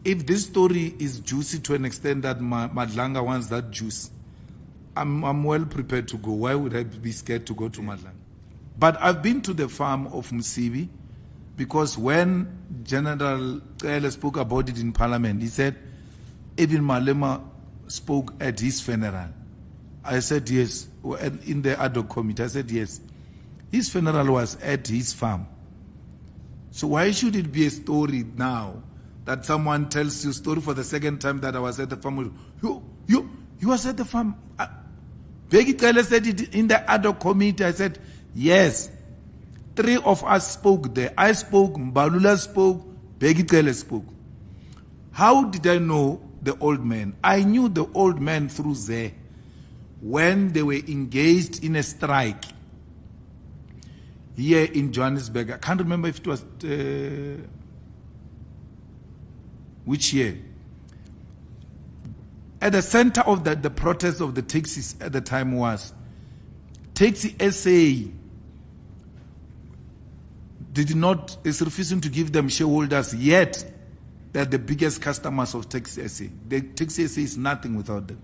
if this story is juicy to an extent that Madlanga wants that juice, I'm well prepared to go. Why would I be scared to go to Madlanga? But I've been to the farm of Musibi because when General Cele spoke about it in Parliament, he said, even Malema spoke at his funeral. I said yes. In the ad hoc committee, I said yes. His funeral was at his farm. So why should it be a story now that someone tells you a story for the second time that I was at the farm? You was at the farm. Bheki Cele said it in the ad hoc committee. I said yes. 3 of us spoke there. I spoke, Mbalula spoke, Bheki Cele spoke. How did I know the old man? I knew the old man through there when they were engaged in a strike here in Johannesburg. I can't remember if it was which year. At the center of the protest of the taxis at the time was Taxi SA is refusing to give them shareholders, yet they're the biggest customers of Taxi SA. The Taxi SA is nothing without them.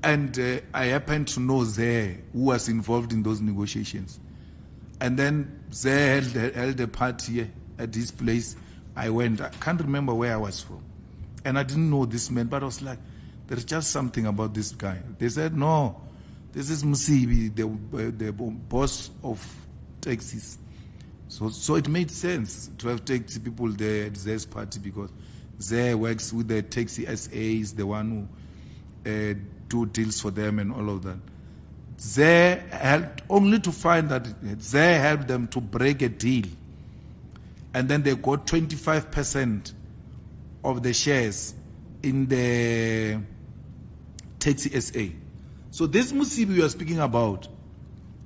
And I happened to know Zé, who was involved in those negotiations. And then Zé held a party at this place. I went. I can't remember where I was from. And I didn't know this man, but I was like, there's just something about this guy. They said, no, this is Musibi, the boss of taxis. So it made sense to have taxi people there at Zé's party because Zé works with the Taxi SA, is the one who do deals for them and all of that. Zé helped only to find that Zé helped them to break a deal. And then they got 25% of the shares in the Taxi SA. So this Musibi we are speaking about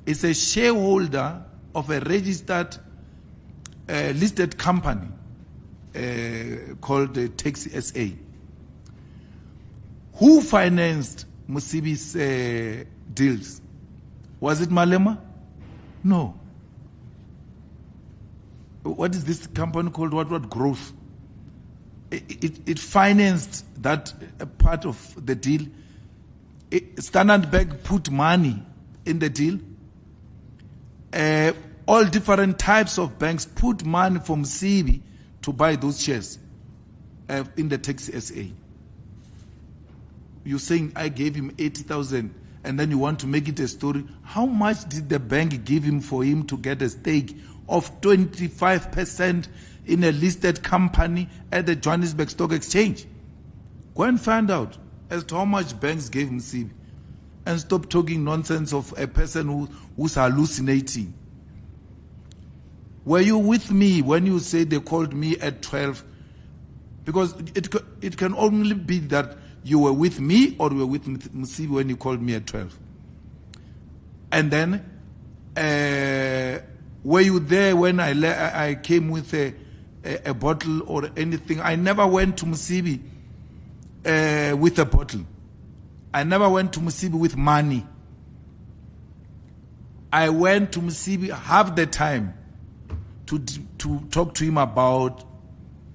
is a shareholder of a registered listed company called the Taxi SA. Who financed Musibi's deals? Was it Malema? No. What is this company called? What growth? It financed that part of the deal. Standard Bank put money in the deal. All different types of banks put money from Musibi to buy those shares in the Taxi SA. You're saying I gave him 80,000 and then you want to make it a story. How much did the bank give him for him to get a stake of 25% in a listed company at the Johannesburg Stock Exchange? Go and find out as to how much banks gave him Musibi. And stop talking nonsense of a person who's hallucinating. Were you with me when you say they called me at 12? Because it can only be that you were with me or you were with Musibi when you called me at 12. And then, were you there when I came with a bottle or anything? I never went to Musibi with a bottle. I never went to Musibi with money. I went to Musibi half the time to talk to him about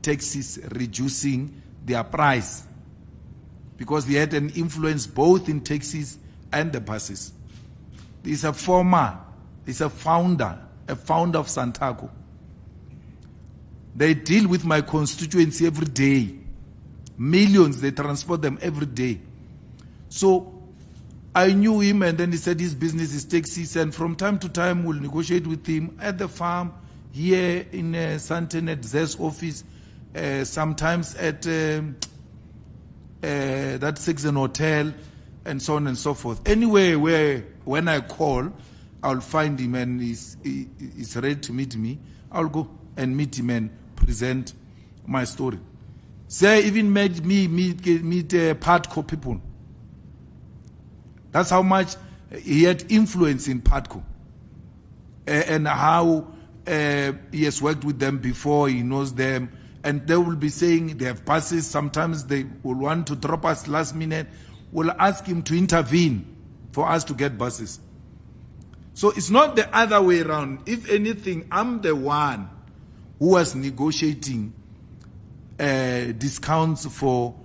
taxis reducing their price, because he had an influence both in taxis and the buses. He's a founder of Santaco. They deal with my constituency every day. Millions, they transport them every day. So I knew him, and then he said his business is taxis, and from time to time we'll negotiate with him at the farm, here in Sandton at Zé's office, sometimes at that Sixen Hotel, and so on and so forth. Anyway, when I call, I'll find him and he's ready to meet me. I'll go and meet him and present my story. Zé even made me meet Padco people. That's how much he had influence in Padco, and how he has worked with them before, he knows them. And they will be saying they have buses. Sometimes they will want to drop us last minute. We'll ask him to intervene for us to get buses. So it's not the other way around. If anything, I'm the one who was negotiating discounts for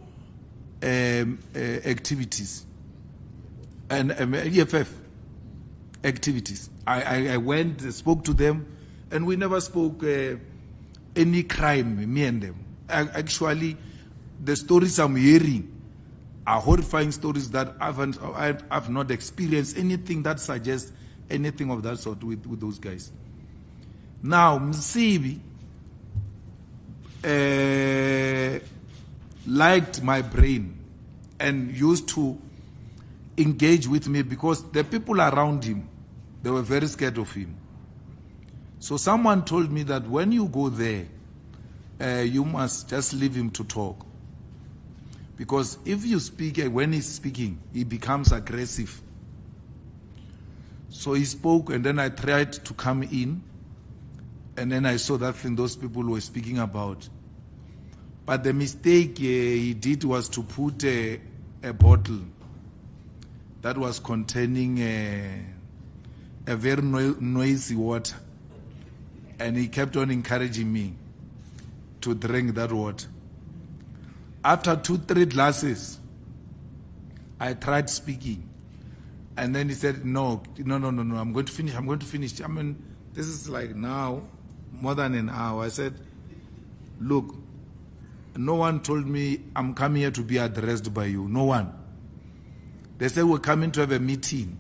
activities and EFF activities. I went, spoke to them, and we never spoke any crime, me and them. Actually, the stories I'm hearing are horrifying stories that I've not experienced anything that suggests anything of that sort with those guys. Now, Msibi liked my brain and used to engage with me because the people around him, they were very scared of him. So someone told me that when you go there, you must just leave him to talk. Because if you speak, when he's speaking, he becomes aggressive. So he spoke, and then I tried to come in, and then I saw that thing those people were speaking about. But the mistake he did was to put a bottle that was containing a very noisy water. And he kept on encouraging me to drink that water. After 2-3 glasses, I tried speaking. And then he said, no, I'm going to finish. I mean, this is like now, more than an hour. I said, look, no one told me I'm coming here to be addressed by you. No one. They said we're coming to have a meeting.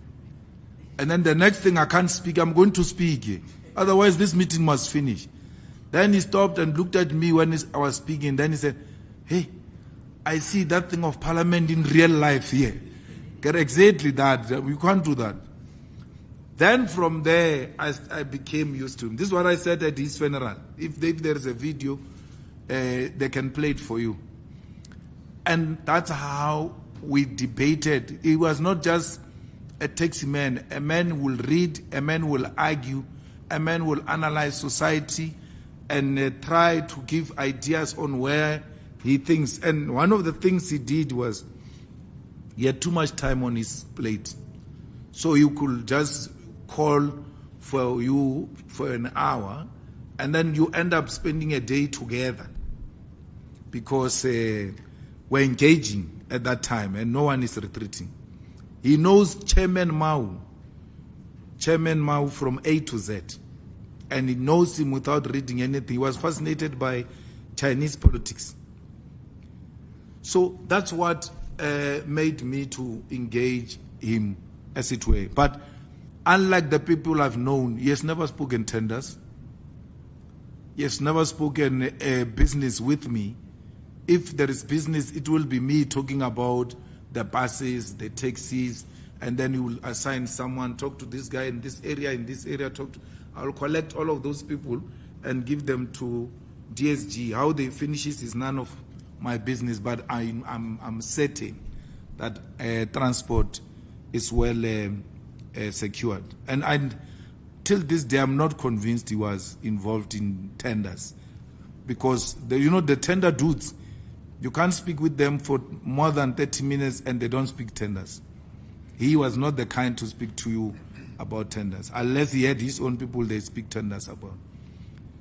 And then the next thing, I can't speak, I'm going to speak. Otherwise, this meeting must finish. Then he stopped and looked at me when I was speaking. Then he said, hey, I see that thing of parliament in real life here. Get exactly that. We can't do that. Then from there, I became used to him. This is what I said at his funeral. If there is a video, they can play it for you. And that's how we debated. It was not just a taxi man. A man will read, a man will argue, a man will analyze society and try to give ideas on where he thinks. And one of the things he did was he had too much time on his plate. So you could just call for you for an hour, and then you end up spending a day together because we're engaging at that time and no one is retreating. He knows Chairman Mao from A to Z, and he knows him without reading anything. He was fascinated by Chinese politics. So that's what made me to engage him, as it were. But unlike the people I've known, he has never spoken tenders. He has never spoken business with me. If there is business, it will be me talking about the buses, the taxis, and then you will assign someone, talk to this guy in this area, I'll collect all of those people and give them to DSG. How they finishes is none of my business, but I'm certain that transport is well secured. And till this day, I'm not convinced he was involved in tenders, because the tender dudes, you can't speak with them for more than 30 minutes and they don't speak tenders. He was not the kind to speak to you about tenders, unless he had his own people they speak tenders about.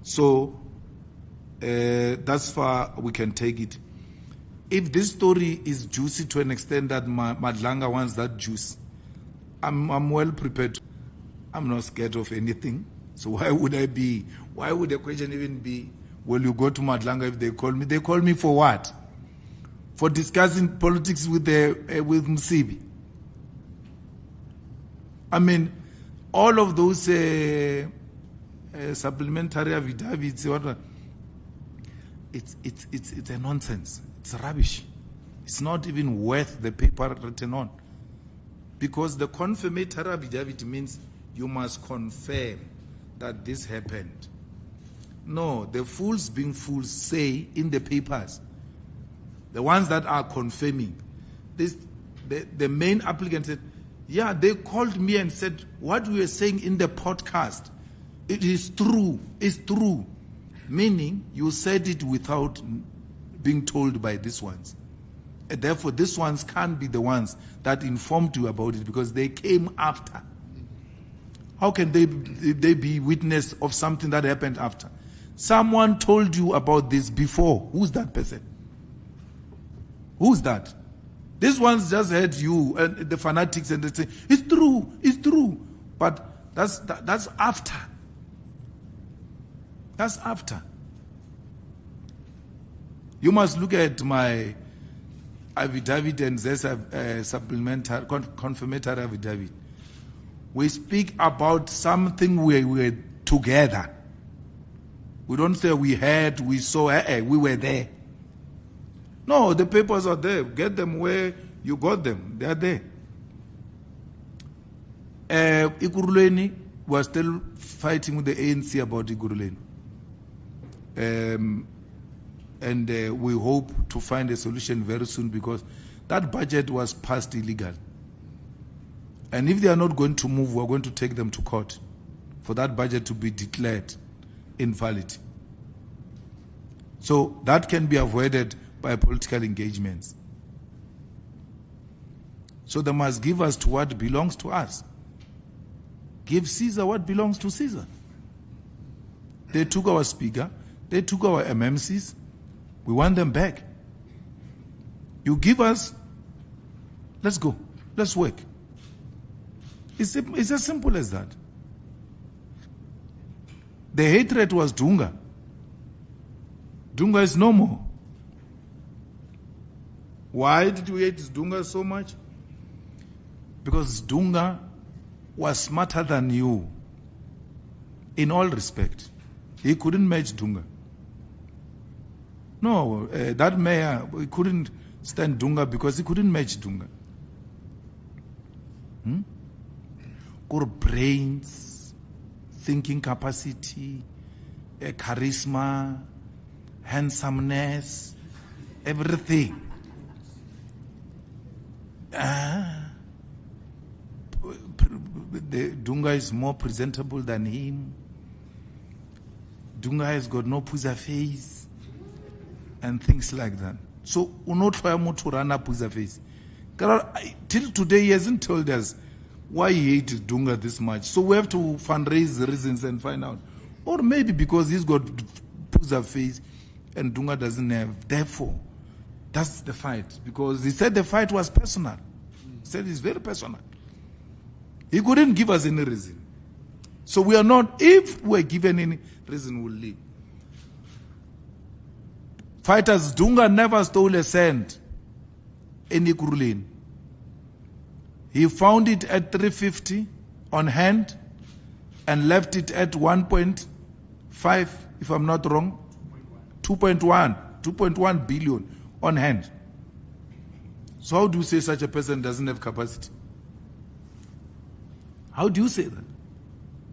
So that's far we can take it. If this story is juicy to an extent that Madlanga wants that juice, I'm well prepared. I'm not scared of anything. So why would the question even be, will you go to Madlanga if they call me? They call me for what? For discussing politics with Msibi. I mean, all of those supplementary affidavits, it's a nonsense. It's rubbish. It's not even worth the paper written on. Because the confirmatory affidavit means you must confirm that this happened. No, the fools being fools say in the papers, the ones that are confirming, the main applicant said, yeah, they called me and said, what we were saying in the podcast, it is true, it's true. Meaning, you said it without being told by these ones. And therefore, these ones can't be the ones that informed you about it because they came after. How can they be witness of something that happened after? Someone told you about this before. Who's that person? Who's that? These ones just heard you and the fanatics and they say, it's true, it's true. But that's after. That's after. You must look at my affidavit and supplementary, confirmatory affidavit. We speak about something we were together. We don't say we heard, we saw, we were there. No, the papers are there. Get them where you got them. They are there. Ikuruleni was still fighting with the ANC about Ikuruleni. And we hope to find a solution very soon because that budget was passed illegal. And if they are not going to move, we're going to take them to court for that budget to be declared invalid. So that can be avoided by political engagements. So they must give us to what belongs to us. Give Caesar what belongs to Caesar. They took our speaker, they took our MMCs, we want them back. You give us, let's go, let's work. It's as simple as that. The hatred was Dunga. Dunga is no more. Why did we hate Dunga so much? Because Dunga was smarter than you in all respect. He couldn't match Dunga. No, that mayor, he couldn't stand Dunga because he couldn't match Dunga. Got brains, thinking capacity, charisma, handsomeness, everything. Dunga is more presentable than him. Dunga has got no puza face and things like that. So, we're not trying to run up puza face. Till today, he hasn't told us why he hates Dunga this much. So, we have to fundraise the reasons and find out. Or maybe because he's got puza face and Dunga doesn't have. Therefore, that's the fight. Because he said the fight was personal. He said it's very personal. He couldn't give us any reason. So we are not, if we're given any reason, we'll leave. Fighters, Dunga never stole a cent in Ikuruleni. He found it at 350 on hand and left it at 1.5, if I'm not wrong. 2.1 billion on hand. So how do you say such a person doesn't have capacity? How do you say that?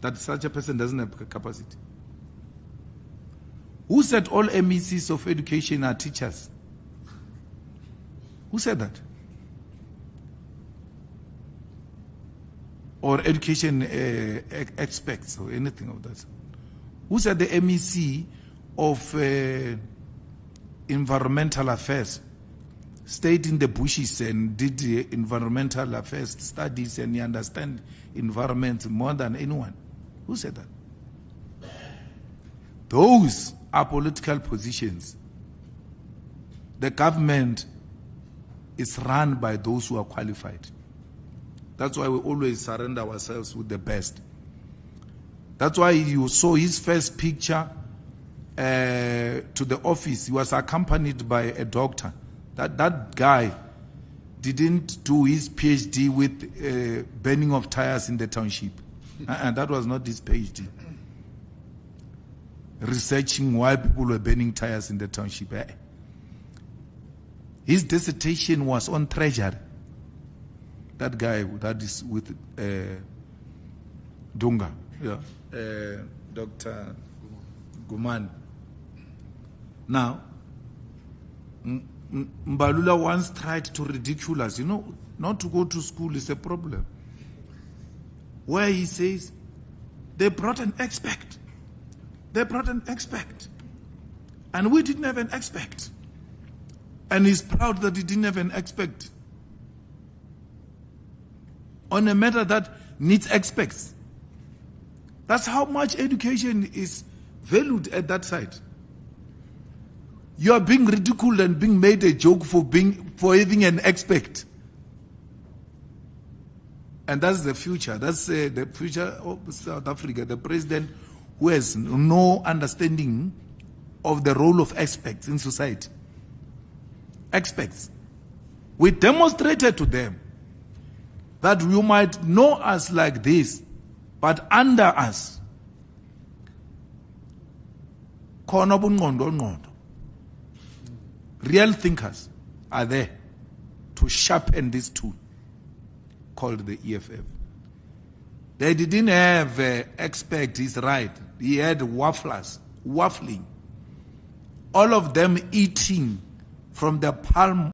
That such a person doesn't have capacity? Who said all MECs of education are teachers? Who said that? Or education experts or anything of that? Who said the MEC of environmental affairs stayed in the bushes and did the environmental affairs studies and he understands environment more than anyone? Who said that? Those are political positions. The government is run by those who are qualified. That's why we always surrender ourselves with the best. That's why you saw his first picture to the office. He was accompanied by a doctor. That guy didn't do his PhD with burning of tires in the township. And that was not his PhD. Researching why people were burning tires in the township. His dissertation was on treasury. That guy that is with Dunga, Dr. Guman. Now, Mbalula once tried to ridicule us. Not to go to school is a problem. Where he says, they brought an expert. They brought an expert. And we didn't have an expert. And he's proud that he didn't have an expert on a matter that needs experts. That's how much education is valued at that side. You are being ridiculed and being made a joke for having an expert. And that's the future. That's the future of South Africa. The president who has no understanding of the role of experts in society. Experts. We demonstrated to them that you might know us like this, but under us, real thinkers are there to sharpen this tool called the EFF. They didn't have expert, he's right. He had wafflers, waffling. All of them eating from the palm